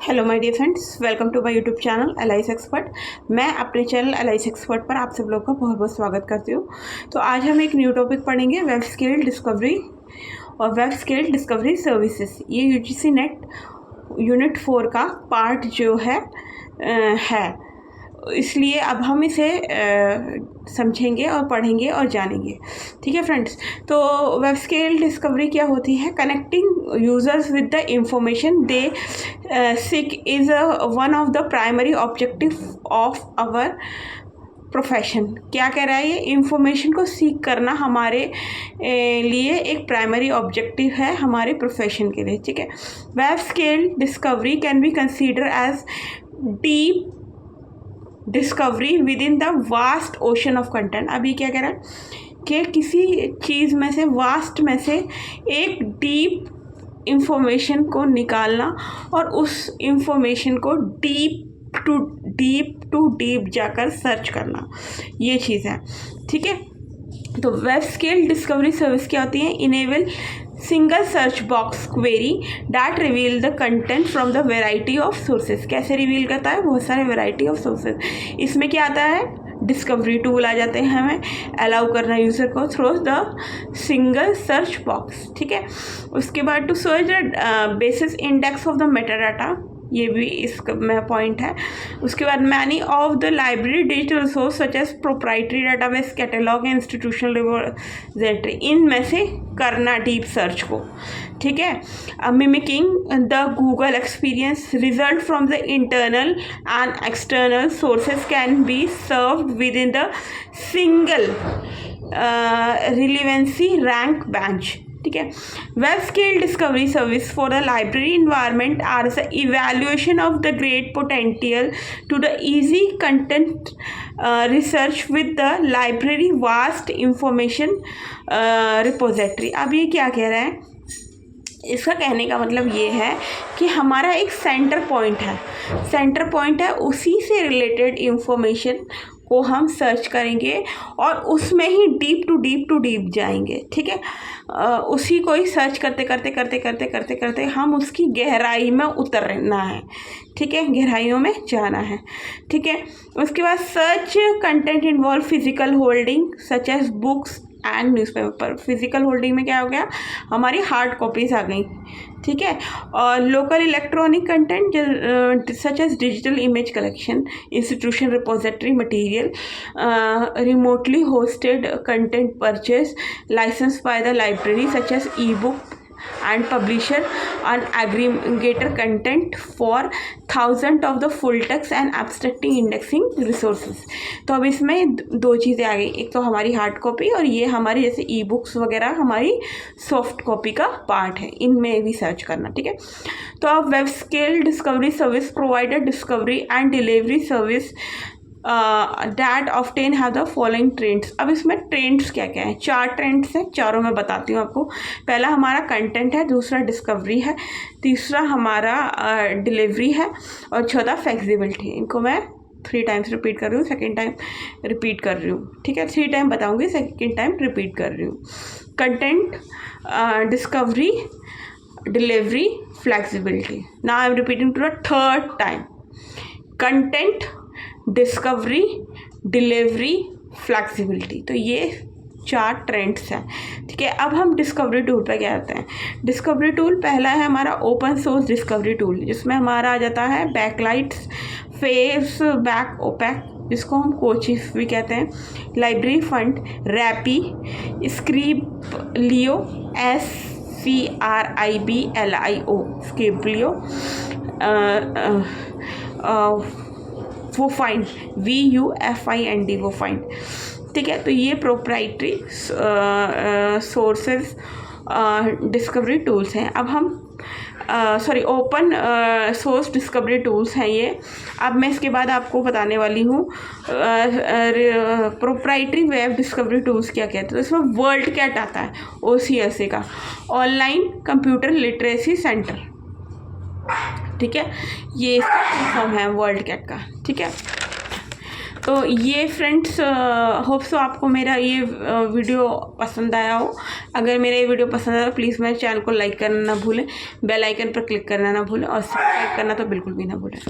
Hello my dear friends, welcome to my YouTube channel LIC expert. मैं अपने channel LIC expert पर आप सब लोग का बहुत बहुत स्वागत करती हूँ। तो आज हम एक न्यू टॉपिक पढ़ेंगे, वेब स्केल डिस्कवरी और वेब स्केल डिस्कवरी सर्विसेज। ये यूजीसी नेट यूनिट 4 का पार्ट जो है इसलिए अब हम इसे समझेंगे और पढ़ेंगे और जानेंगे। ठीक है फ्रेंड्स, तो वेब स्केल डिस्कवरी क्या होती है? Connecting users with the information they seek is one of the primary objective of our profession. क्या कह रहा है ये? इंफॉर्मेशन को सीख करना हमारे लिए एक प्राइमरी ऑब्जेक्टिव है हमारे प्रोफेशन के लिए। ठीक है, web scale discovery can be consider as deep discovery within the vast ocean of content. अब ये क्या कह रहा है कि किसी चीज़ में से, वास्ट में से एक डीप इंफॉर्मेशन को निकालना और उस इंफॉर्मेशन को डीप टू डीप जाकर सर्च करना, ये चीज़ है। ठीक है, तो वेब स्केल डिस्कवरी सर्विस क्या होती है? Enable single search box query that reveal the content from the variety of sources. कैसे रिवील करता है? बहुत सारे वेराइटी ऑफ सोर्सेज। इसमें क्या आता है? डिस्कवरी टूल आ जाते हैं, हमें अलाउ करना यूज़र को through the single search box. ठीक है, उसके बाद to search the basis index of the metadata, ये भी इसका पॉइंट है। उसके बाद many of the library digital source such as proprietary database, catalogue, institutional repository, इनमें से करना डीप सर्च को। ठीक है, mimicking the Google experience, result from the internal and external sources can be served within the single relevancy rank bench. ठीक है, web scale discovery service for the library environment are the evaluation of the great potential to the easy content research with the library vast information repository. अब ये क्या कह रहा है? इसका कहने का मतलब ये है कि हमारा एक सेंटर पॉइंट है, उसी से रिलेटेड इंफॉर्मेशन को हम सर्च करेंगे और उसमें ही डीप टू डीप जाएंगे। ठीक है, उसी को ही सर्च करते हम उसकी गहराई में उतरना है। ठीक है, गहराइयों में जाना है। ठीक है, उसके बाद search content involve physical holding such as books and newspaper. Physical holding में क्या हो गया? हमारी हार्ड कॉपीज आ गई। ठीक है, और local electronic content such as digital image collection, institution repository material, remotely hosted content purchase license by the library such as e book and publisher and aggregator content for thousands of the full text and abstracting indexing resources। तो अब इसमें दो चीज़ें आ गई, एक तो हमारी hard copy और ये हमारी जैसे ई बुक्स वगैरह हमारी सॉफ्ट कॉपी का पार्ट है, इनमें भी सर्च करना। ठीक है, तो अब web scale discovery service provider discovery and delivery service that often have the following trends. अब इसमें ट्रेंड्स क्या क्या है? 4 ट्रेंड्स हैं, चारों मैं बताती हूँ आपको। पहला हमारा कंटेंट है, दूसरा डिस्कवरी है, तीसरा हमारा डिलीवरी है और चौथा फ्लेक्सिबिलिटी। इनको मैं 3 टाइम्स रिपीट कर रही हूँ, सेकेंड टाइम रिपीट कर रही हूँ। ठीक है, 3 टाइम बताऊँगी, सेकेंड टाइम रिपीट कर रही हूँ। Content, discovery, delivery, flexibility. Now I am repeating to the 3rd time. Content, discovery, delivery, flexibility. तो ये 4 ट्रेंड्स हैं। ठीक है, अब हम डिस्कवरी टूल पे क्या आते हैं? डिस्कवरी टूल पहला है हमारा ओपन सोर्स डिस्कवरी टूल, जिसमें हमारा आ जाता है बैकलाइट्स, फेस बैक ओपैक, जिसको हम कोचिफ भी कहते हैं, लाइब्रेरी फंड, रैपी, स्क्रिप्लियो, SCRIBLIO, स्क्रिप्लियो, वो फाइंड, VUFIND, वो फाइंड। ठीक है, तो ये प्रोप्राइटरी सोर्सेज डिस्कवरी टूल्स हैं। अब हम ओपन सोर्स डिस्कवरी टूल्स हैं ये। अब मैं इसके बाद आपको बताने वाली हूँ प्रोप्राइटरी वेब डिस्कवरी टूल्स क्या कहते हैं। तो इसमें वर्ल्ड कैट आता है, OCSA का, ऑनलाइन कंप्यूटर लिटरेसी सेंटर। ठीक है, ये इसका फॉर्म है वर्ल्ड कैट का। ठीक है, तो ये फ्रेंड्स होप सो आपको मेरा ये वीडियो पसंद आया हो। अगर मेरा ये वीडियो पसंद आया तो प्लीज़ मेरे चैनल को लाइक करना ना भूलें, बेल आइकन पर क्लिक करना ना भूलें और सब्सक्राइब करना तो बिल्कुल भी ना भूलें।